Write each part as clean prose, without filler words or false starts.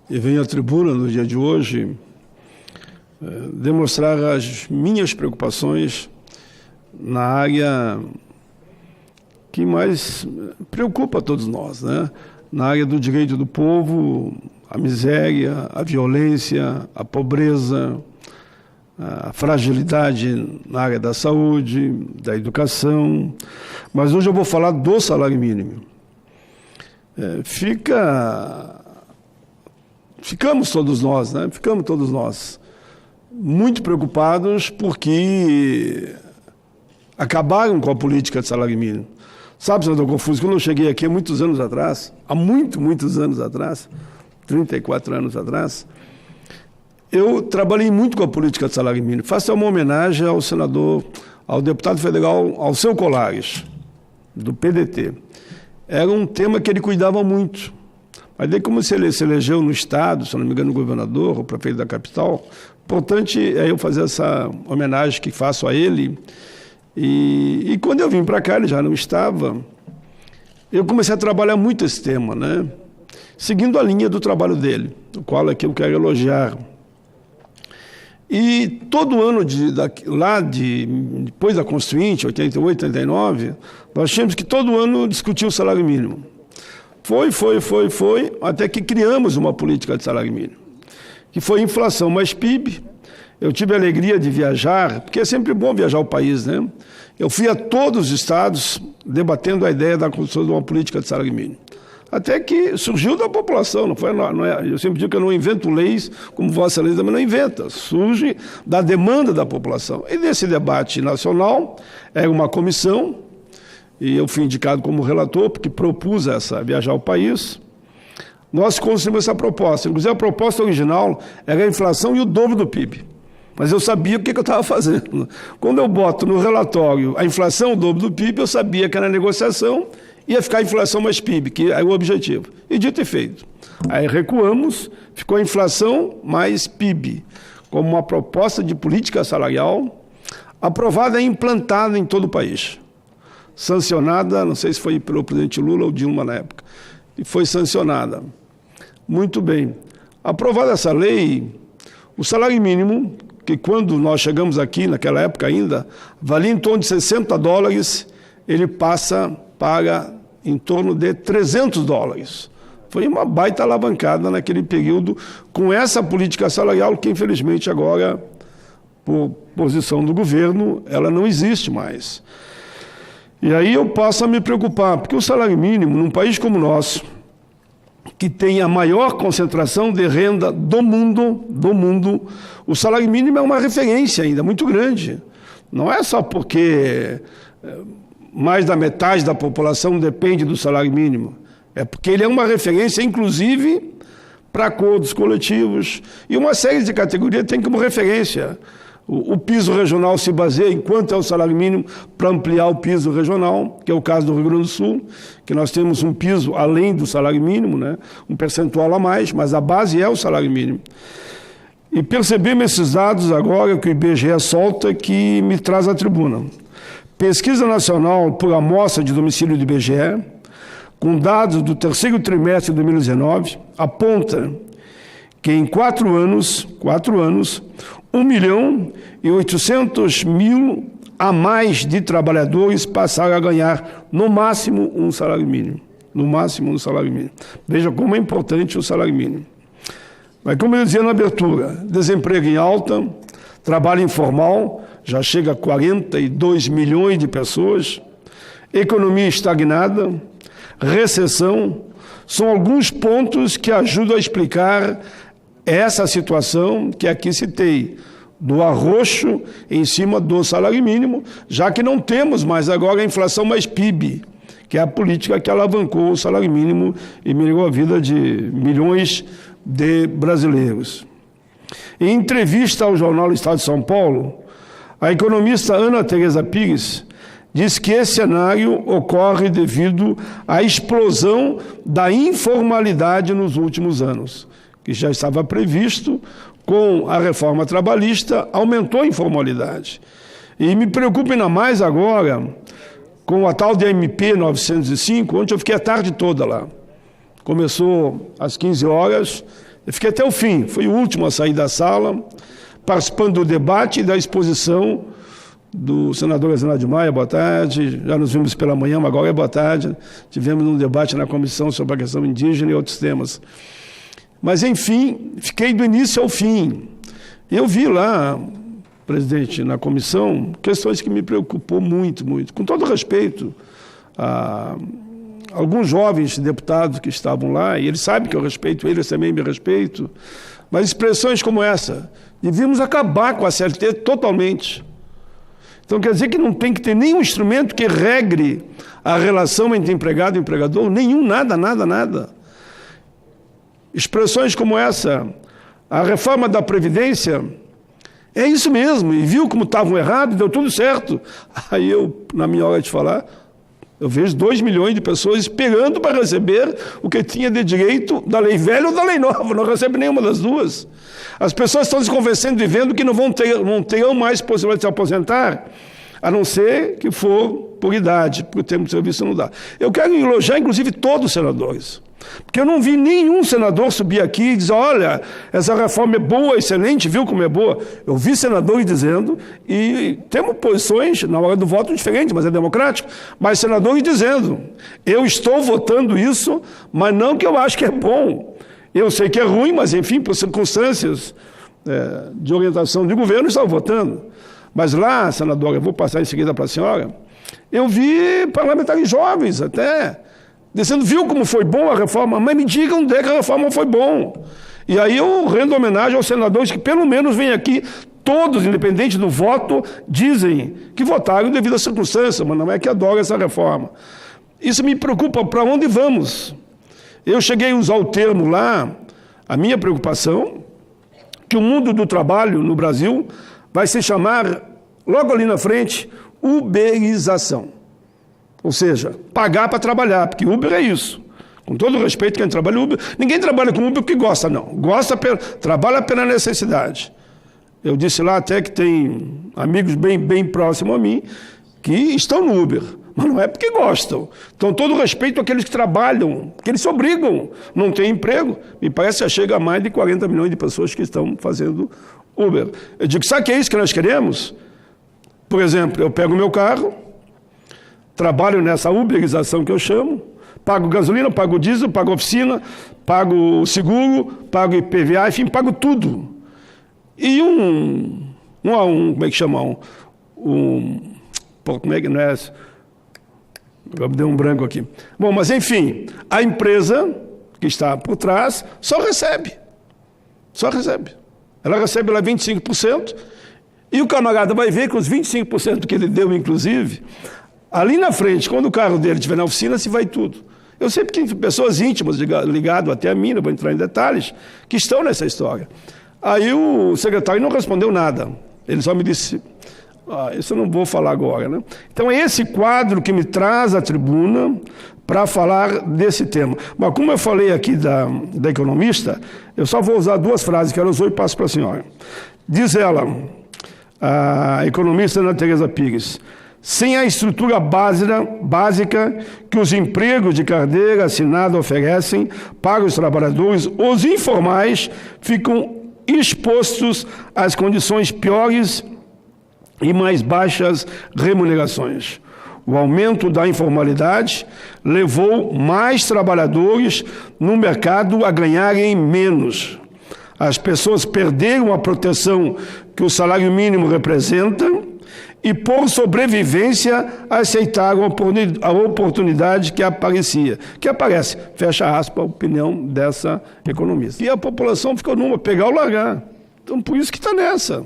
e venho à tribuna no dia de hoje demonstrar as minhas preocupações na área que mais preocupa a todos nós, né? Na área do direito do povo, a miséria, a violência, a pobreza, a fragilidade na área da saúde, da educação. Mas hoje eu vou falar do salário mínimo. Ficamos todos nós, né? Ficamos todos nós muito preocupados porque acabaram com a política de salário mínimo. Sabe, senador Confuso, quando eu cheguei aqui há muitos anos atrás, muitos anos atrás, 34 anos atrás, eu trabalhei muito com a política de salário mínimo. Faço uma homenagem ao senador, ao deputado federal Alceu Colares, do PDT. Era um tema que ele cuidava muito. Mas daí, como ele se elegeu no Estado, se não me engano, o governador, o prefeito da capital, importante é eu fazer essa homenagem que faço a ele. E quando eu vim para cá, ele já não estava, eu comecei a trabalhar muito esse tema, né? Seguindo a linha do trabalho dele, o qual aqui eu quero elogiar. E todo ano, depois da Constituinte, 88, 89, nós tínhamos que todo ano discutir o salário mínimo. Foi, até que criamos uma política de salário mínimo, que foi inflação mais PIB. Eu tive a alegria de viajar, porque é sempre bom viajar o país, né? Eu fui a todos os estados debatendo a ideia da construção de uma política de salário mínimo. Até que surgiu da população, eu sempre digo que eu não invento leis, como Vossa Excelência também não inventa, surge da demanda da população. E nesse debate nacional, era uma comissão, e eu fui indicado como relator, porque propus viajar ao país. Nós construímos essa proposta, inclusive a proposta original era a inflação e o dobro do PIB. Mas eu sabia o que eu estava fazendo. Quando eu boto no relatório a inflação, o dobro do PIB, eu sabia que na negociação ia ficar a inflação mais PIB, que é o objetivo. E dito e feito. Aí recuamos, ficou a inflação mais PIB, como uma proposta de política salarial aprovada e implantada em todo o país. Sancionada, não sei se foi pelo presidente Lula ou Dilma na época, e foi sancionada. Muito bem. Aprovada essa lei, o salário mínimo, que quando nós chegamos aqui, naquela época ainda, valia em torno de $60, ele passa para em torno de $300. Foi uma baita alavancada naquele período, com essa política salarial que, infelizmente, agora, por posição do governo, ela não existe mais. E aí eu passo a me preocupar, porque o salário mínimo, num país como o nosso, que tem a maior concentração de renda do mundo, o salário mínimo é uma referência ainda muito grande. Não é só porque mais da metade da população depende do salário mínimo, é porque ele é uma referência, inclusive, para acordos coletivos, e uma série de categorias tem como referência. O piso regional se baseia em quanto é o salário mínimo para ampliar o piso regional, que é o caso do Rio Grande do Sul, que nós temos um piso além do salário mínimo, né? Um percentual a mais, mas a base é o salário mínimo. E percebemos esses dados agora que o IBGE solta, que me traz à tribuna. Pesquisa nacional por amostra de domicílio do IBGE, com dados do terceiro trimestre de 2019, aponta que em 4 anos, 1.800.000 a mais de trabalhadores passaram a ganhar, no máximo, um salário mínimo. No máximo, um salário mínimo. Veja como é importante o salário mínimo. Mas, como eu dizia na abertura, desemprego em alta, trabalho informal, já chega a 42 milhões de pessoas, economia estagnada, recessão, são alguns pontos que ajudam a explicar essa situação que aqui citei, do arroxo em cima do salário mínimo, já que não temos mais agora a inflação mais PIB, que é a política que alavancou o salário mínimo e melhorou a vida de milhões de brasileiros. Em entrevista ao jornal Estado de São Paulo, a economista Ana Tereza Pires diz que esse cenário ocorre devido à explosão da informalidade nos últimos anos, que já estava previsto, com a reforma trabalhista, aumentou a informalidade. E me preocupa ainda mais agora com a tal de MP 905, onde eu fiquei a tarde toda lá. Começou às 15 horas Eu fiquei até o fim, fui o último a sair da sala, participando do debate e da exposição do senador Reginaldo de Maia. Boa tarde, já nos vimos pela manhã, mas agora é boa tarde. Tivemos um debate na comissão sobre a questão indígena e outros temas. Mas, enfim, fiquei do início ao fim. Eu vi lá, presidente, na comissão, questões que me preocupou muito, muito. Com todo respeito a alguns jovens deputados que estavam lá, e eles sabem que eu respeito eles, também me respeito, mas expressões como essa, devíamos acabar com a CLT totalmente. Então quer dizer que não tem que ter nenhum instrumento que regre a relação entre empregado e empregador, nenhum, nada, nada, nada. Expressões como essa, a reforma da Previdência, é isso mesmo, e viu como estavam errados, deu tudo certo. Aí eu, na minha hora de falar, eu vejo 2 milhões de pessoas esperando para receber o que tinha de direito da lei velha ou da lei nova, não recebe nenhuma das duas. As pessoas estão se convencendo e vendo que não terão mais possibilidade de se aposentar, a não ser que for por idade, porque o tempo de serviço não dá. Eu quero elogiar, inclusive, todos os senadores, porque eu não vi nenhum senador subir aqui e dizer, olha, essa reforma é boa, excelente, viu como é boa? Eu vi senadores dizendo, e temos posições na hora do voto diferentes, mas é democrático, mas senadores dizendo, eu estou votando isso, mas não que eu acho que é bom. Eu sei que é ruim, mas enfim, por circunstâncias de orientação de governo, estava votando. Mas lá, senadora, eu vou passar em seguida para a senhora, eu vi parlamentares jovens até, dizendo, viu como foi bom a reforma, mas me digam onde é que a reforma foi bom. E aí eu rendo homenagem aos senadores que pelo menos vêm aqui, todos, independente do voto, dizem que votaram devido às circunstâncias, mas não é que adoram essa reforma. Isso me preocupa, para onde vamos? Eu cheguei a usar o termo lá, a minha preocupação, que o mundo do trabalho no Brasil vai se chamar, logo ali na frente, uberização. Ou seja, pagar para trabalhar, porque Uber é isso. Com todo o respeito, quem trabalha Uber, ninguém trabalha com Uber porque gosta, não. Trabalha pela necessidade. Eu disse lá até que tem amigos bem próximos a mim que estão no Uber, mas não é porque gostam. Então, todo o respeito àqueles que trabalham, que eles se obrigam, não têm emprego. Me parece que já chega a mais de 40 milhões de pessoas que estão fazendo Uber. Eu digo, sabe o que é isso que nós queremos? Por exemplo, eu pego o meu carro, trabalho nessa uberização que eu chamo, pago gasolina, pago diesel, pago oficina, pago seguro, pago IPVA, enfim, pago tudo. E como é que chama? Como é que não é? Eu me dei um branco aqui. Bom, mas enfim, a empresa que está por trás só recebe. Só recebe. Ela recebe lá 25%, e o camarada vai ver que os 25% que ele deu, inclusive, ali na frente, quando o carro dele estiver na oficina, se vai tudo. Eu sei porque tem pessoas íntimas, ligado até a mim, não vou entrar em detalhes, que estão nessa história. Aí o secretário não respondeu nada. Ele só me disse, isso eu não vou falar agora, né? Então é esse quadro que me traz à tribuna para falar desse tema. Mas como eu falei aqui da economista, eu só vou usar 2 frases que ela usou e passo para a senhora. Diz ela, a economista Ana Teresa Pires, sem a estrutura básica que os empregos de carteira assinada oferecem para os trabalhadores, os informais ficam expostos às condições piores e mais baixas remunerações. O aumento da informalidade levou mais trabalhadores no mercado a ganharem menos. As pessoas perderam a proteção que o salário mínimo representa e, por sobrevivência, aceitaram a oportunidade que aparece, fecha aspas, a opinião dessa economista. E a população ficou numa, pegar ou largar. Então, por isso que está nessa,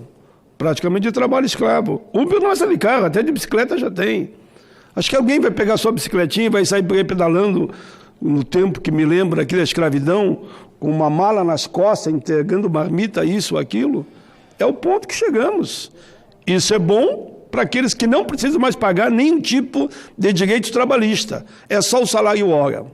praticamente de trabalho escravo. Uber não é de carro, até de bicicleta já tem. Acho que alguém vai pegar sua bicicletinha e vai sair pedalando no tempo que me lembra aqui da escravidão, com uma mala nas costas, entregando marmita, isso, aquilo. É o ponto que chegamos. Isso é bom para aqueles que não precisam mais pagar nenhum tipo de direito trabalhista. É só o salário hora.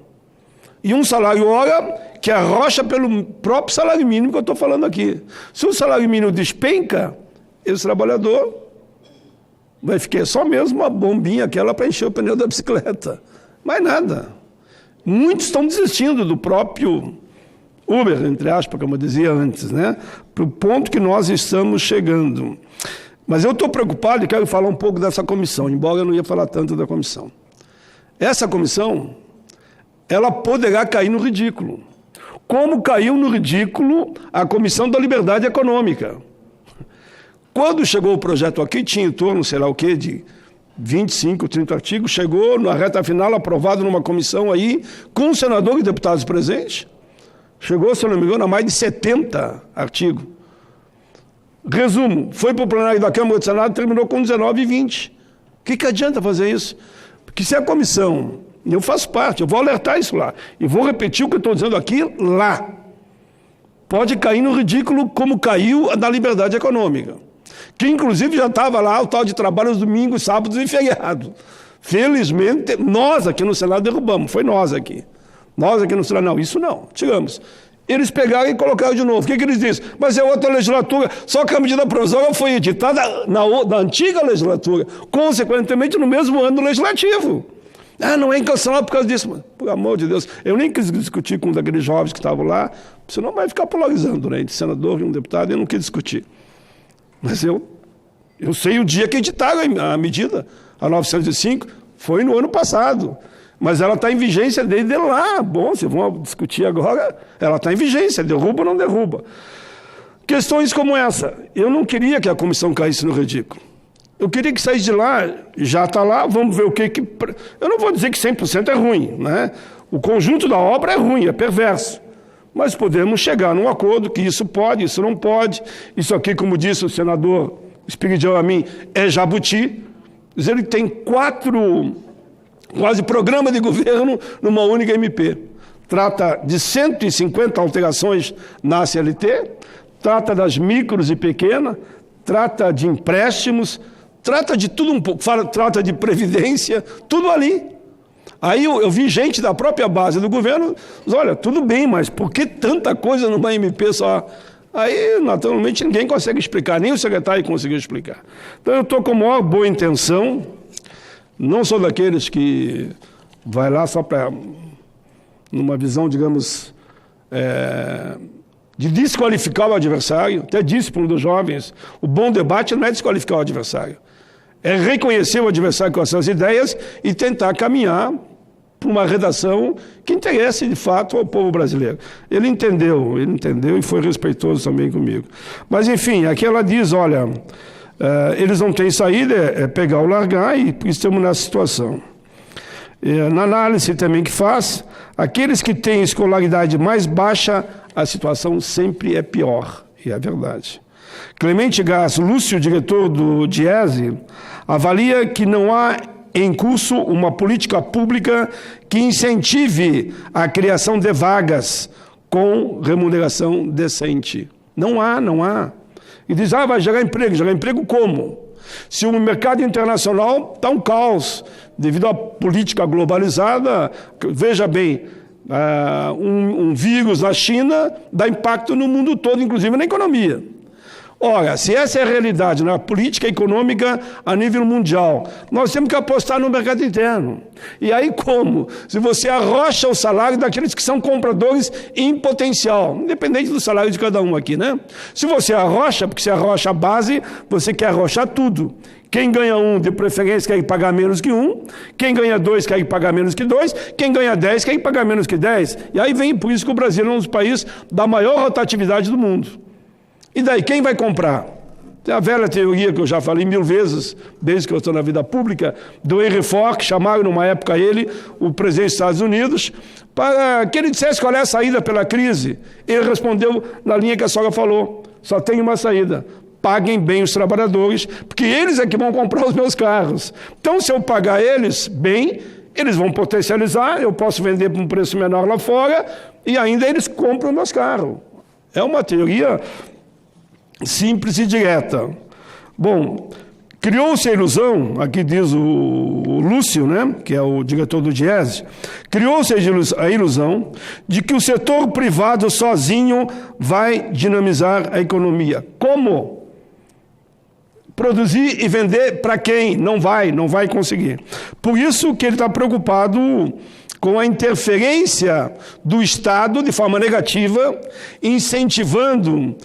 E um salário hora que arrocha pelo próprio salário mínimo que eu estou falando aqui. Se o salário mínimo despenca, esse trabalhador vai ficar só mesmo uma bombinha aquela para encher o pneu da bicicleta. Mais nada. Muitos estão desistindo do próprio Uber, entre aspas, como eu dizia antes, né? Para o ponto que nós estamos chegando. Mas eu estou preocupado e quero falar um pouco dessa comissão, embora eu não ia falar tanto da comissão. Essa comissão, ela poderá cair no ridículo. Como caiu no ridículo a Comissão da Liberdade Econômica. Quando chegou o projeto aqui, tinha em torno, sei lá o quê, de 25, 30 artigos, chegou na reta final, aprovado numa comissão aí, com senadores e deputados presentes. Chegou, se eu não me engano, a mais de 70 artigos. Resumo, foi para o plenário da Câmara do Senado e terminou com 19 e 20. O que adianta fazer isso? Porque se a comissão, eu faço parte, eu vou alertar isso lá, e vou repetir o que eu estou dizendo aqui lá, pode cair no ridículo como caiu a da liberdade econômica, que inclusive já estava lá o tal de trabalho aos domingos, sábados e feriados. Felizmente, nós aqui no Senado derrubamos, foi nós aqui. Nós aqui no Senado, não, isso não, tiramos. Eles pegaram e colocaram de novo. O que eles dizem? Mas é outra legislatura, só que a medida provisória foi editada na antiga legislatura, consequentemente no mesmo ano legislativo. Ah, não é incancelável por causa disso. Mas, por amor de Deus, eu nem quis discutir com um daqueles jovens que estavam lá, senão vai ficar polarizando, né? De senador e um deputado, eu não quis discutir. Mas eu sei o dia que editaram a medida, a 905, foi no ano passado. Mas ela está em vigência desde lá. Bom, se vão discutir agora, ela está em vigência, derruba ou não derruba. Questões como essa. Eu não queria que a comissão caísse no ridículo. Eu queria que saísse de lá, já está lá, vamos ver o que... Eu não vou dizer que 100% é ruim, né? O conjunto da obra é ruim, é perverso. Mas podemos chegar num acordo que isso pode, isso não pode. Isso aqui, como disse o senador Espiridião a mim, é jabuti. Ele tem 4... quase programa de governo numa única MP. Trata de 150 alterações na CLT, trata das micros e pequenas, trata de empréstimos, trata de tudo um pouco, trata de previdência, tudo ali. Aí eu vi gente da própria base do governo, olha, tudo bem, mas por que tanta coisa numa MP só? Aí, naturalmente, ninguém consegue explicar, nem o secretário conseguiu explicar. Então eu estou com a maior boa intenção. Não sou daqueles que vai lá só para, numa visão, digamos, de desqualificar o adversário. Até disse para um dos jovens, o bom debate não é desqualificar o adversário, é reconhecer o adversário com as suas ideias e tentar caminhar para uma redação que interesse, de fato, ao povo brasileiro. Ele entendeu e foi respeitoso também comigo. Mas, enfim, aqui ela diz, olha... eles não têm saída, é pegar ou largar, e por isso estamos nessa situação. Na análise também que faz, aqueles que têm escolaridade mais baixa, a situação sempre é pior, e é verdade. Clemente Gás Lúcio, diretor do Diese, avalia que não há em curso uma política pública que incentive a criação de vagas com remuneração decente. Não há. E diz, vai gerar emprego como? Se o mercado internacional está um caos, devido à política globalizada, veja bem, um vírus na China dá impacto no mundo todo, inclusive na economia. Ora, se essa é a realidade na política econômica a nível mundial, nós temos que apostar no mercado interno. E aí como? Se você arrocha o salário daqueles que são compradores em potencial, independente do salário de cada um aqui, né? Se você arrocha, porque você arrocha a base, você quer arrochar tudo. Quem ganha 1, de preferência, quer pagar menos que 1. Quem ganha 2, quer pagar menos que 2. Quem ganha 10, quer pagar menos que 10. E aí vem, por isso que o Brasil é um dos países da maior rotatividade do mundo. E daí, quem vai comprar? Tem a velha teoria que eu já falei 1000 vezes, desde que eu estou na vida pública, do Henry Ford, que chamaram numa época ele, o presidente dos Estados Unidos, para que ele dissesse qual é a saída pela crise. Ele respondeu na linha que a sogra falou, só tem uma saída, paguem bem os trabalhadores, porque eles é que vão comprar os meus carros. Então, se eu pagar eles bem, eles vão potencializar, eu posso vender por um preço menor lá fora, e ainda eles compram meus carros. É uma teoria simples e direta. Bom, criou-se a ilusão, aqui diz o Lúcio, né, que é o diretor do Diese, criou-se a ilusão de que o setor privado sozinho vai dinamizar a economia. Como? Produzir e vender para quem? Não vai conseguir. Por isso que ele está preocupado com a interferência do Estado de forma negativa, incentivando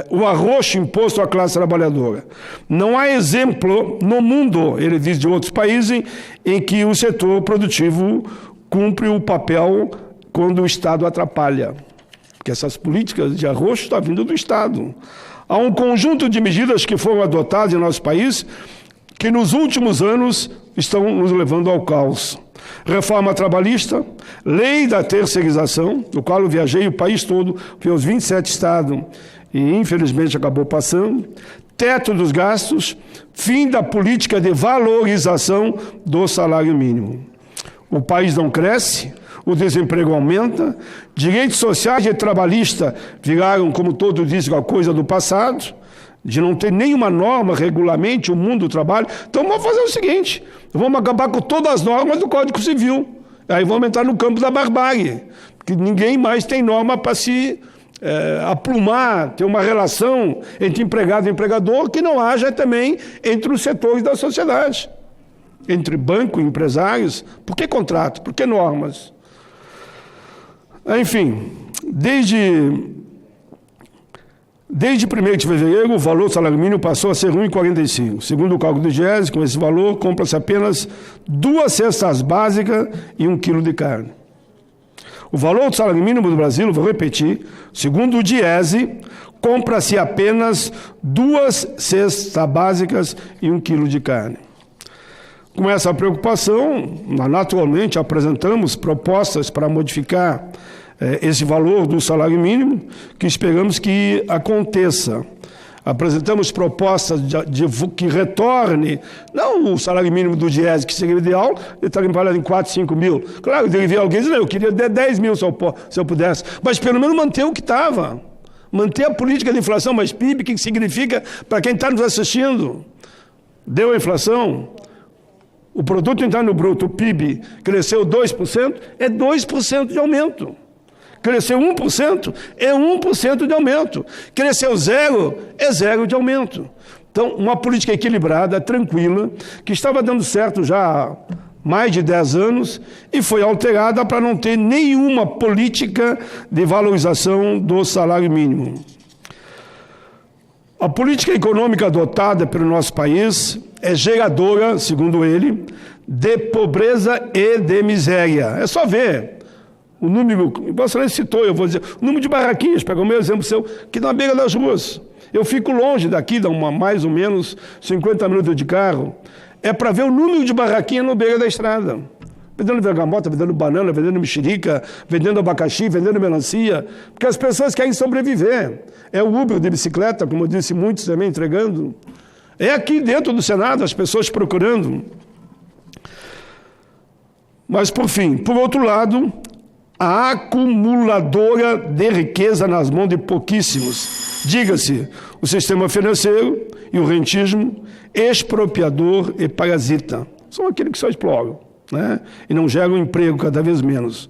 o arroxo imposto à classe trabalhadora. Não há exemplo no mundo, ele diz, de outros países, em que o setor produtivo cumpre o papel quando o Estado atrapalha. Porque essas políticas de arroxo estão vindo do Estado. Há um conjunto de medidas que foram adotadas em nosso país que nos últimos anos estão nos levando ao caos. Reforma trabalhista, lei da terceirização, do qual eu viajei o país todo, fui aos 27 estados e infelizmente acabou passando, teto dos gastos, fim da política de valorização do salário mínimo. O país não cresce, o desemprego aumenta, direitos sociais e trabalhistas viraram, como todos dizem, a coisa do passado, de não ter nenhuma norma regulamente o mundo do trabalho. Então vamos fazer o seguinte, vamos acabar com todas as normas do Código Civil. Aí vamos entrar no campo da barbárie, porque ninguém mais tem norma para se aplumar, ter uma relação entre empregado e empregador que não haja também entre os setores da sociedade. Entre banco e empresários. Por que contrato? Por que normas? Enfim, desde 1º de fevereiro, o valor do salário mínimo passou a ser R$ 1,45. Segundo o cálculo do Diese, com esse valor, compra-se apenas 2 cestas básicas e 1 quilo de carne. O valor do salário mínimo do Brasil, vou repetir, segundo o Diese, compra-se apenas 2 cestas básicas e 1 quilo de carne. Com essa preocupação, nós naturalmente apresentamos propostas para modificar esse valor do salário mínimo, que esperamos que aconteça. Apresentamos propostas que retorne, não o salário mínimo do Diese, que seria ideal, ele está trabalhando em 4, 5 mil. Claro, deve vir alguém dizendo, eu queria 10 mil se eu pudesse, mas pelo menos manter o que estava. Manter a política de inflação, mas PIB, o que significa para quem está nos assistindo? Deu a inflação? O produto interno bruto, o PIB, cresceu 2%, é 2% de aumento. Cresceu 1%, é 1% de aumento. Cresceu 0%, é 0% de aumento. Então, uma política equilibrada, tranquila, que estava dando certo já há mais de 10 anos e foi alterada para não ter nenhuma política de valorização do salário mínimo. A política econômica adotada pelo nosso país é geradora, segundo ele, de pobreza e de miséria. É só ver o número, você citou, eu vou dizer, o número de barraquinhas, pega o meu exemplo seu, que na beira das ruas. Eu fico longe daqui, dá mais ou menos 50 minutos de carro, é para ver o número de barraquinhas no beira da estrada. Vendendo bergamota, vendendo banana, vendendo mexerica, vendendo abacaxi, vendendo melancia, porque as pessoas querem sobreviver. É o Uber de bicicleta, como eu disse, muitos também entregando. É aqui dentro do Senado, as pessoas procurando. Mas, por fim, por outro lado, a acumuladora de riqueza nas mãos de pouquíssimos. Diga-se, o sistema financeiro e o rentismo, expropriador e parasita. São aqueles que só exploram, né? E não geram emprego cada vez menos.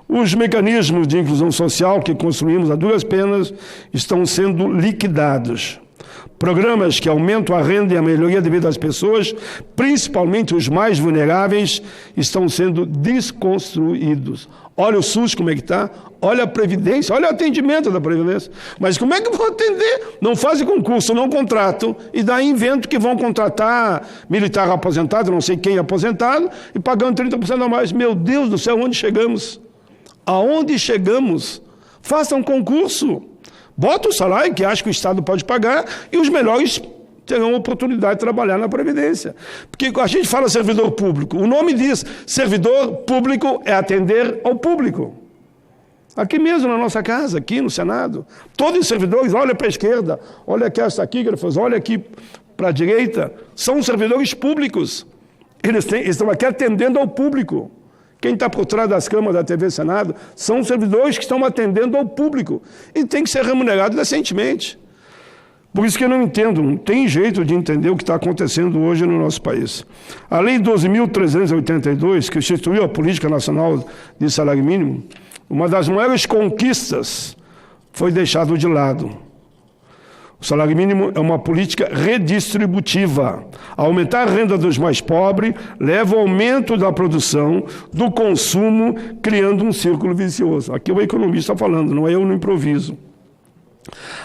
Os mecanismos de inclusão social que construímos a duras penas estão sendo liquidados. Programas que aumentam a renda e a melhoria de vida das pessoas, principalmente os mais vulneráveis, estão sendo desconstruídos. Olha o SUS como é que está, olha a Previdência, olha o atendimento da Previdência. Mas como é que vão atender? Não fazem concurso, não contratam, e daí inventam que vão contratar militar aposentado, não sei quem aposentado, e pagando 30% a mais. Meu Deus do céu, onde chegamos? Aonde chegamos? Façam concurso. Bota o salário que acha que o Estado pode pagar e os melhores terão oportunidade de trabalhar na Previdência. Porque a gente fala servidor público. O nome diz, servidor público é atender ao público. Aqui mesmo na nossa casa, aqui no Senado, todos os servidores, olha para a esquerda, olha aqui as taquígrafas, olha aqui para a direita, são servidores públicos. Eles estão aqui atendendo ao público. Quem está por trás das câmaras da TV Senado são servidores que estão atendendo ao público e tem que ser remunerado decentemente. Por isso que eu não entendo, não tem jeito de entender o que está acontecendo hoje no nosso país. A Lei 12.382, que instituiu a Política Nacional de Salário Mínimo, uma das maiores conquistas foi deixada de lado. O salário mínimo é uma política redistributiva. Aumentar a renda dos mais pobres leva ao aumento da produção, do consumo, criando um círculo vicioso. Aqui o economista está falando, não é eu no improviso.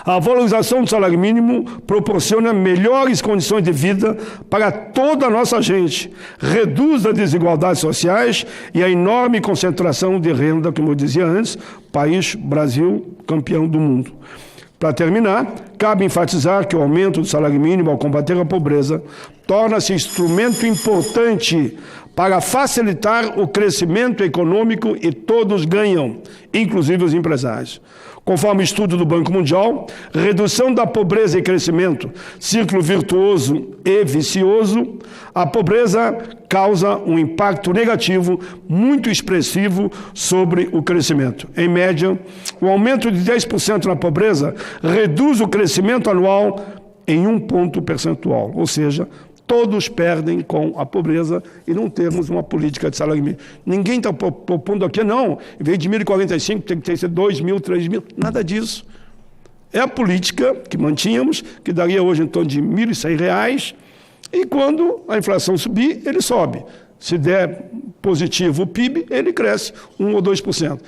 A valorização do salário mínimo proporciona melhores condições de vida para toda a nossa gente, reduz as desigualdades sociais e a enorme concentração de renda, como eu dizia antes, país Brasil campeão do mundo. Para terminar, cabe enfatizar que o aumento do salário mínimo ao combater a pobreza torna-se instrumento importante para facilitar o crescimento econômico e todos ganham, inclusive os empresários. Conforme estudo do Banco Mundial, redução da pobreza e crescimento, círculo virtuoso e vicioso, a pobreza causa um impacto negativo muito expressivo sobre o crescimento. Em média, o aumento de 10% na pobreza reduz o crescimento anual em 1 ponto percentual, ou seja, todos perdem com a pobreza e não temos uma política de salário mínimo. Ninguém está propondo aqui, não, em vez de 1.045 tem que ser 2.000, 3.000, nada disso. É a política que mantínhamos, que daria hoje em torno de R$ 1.100, e quando a inflação subir, ele sobe. Se der positivo o PIB, ele cresce 1 ou 2%.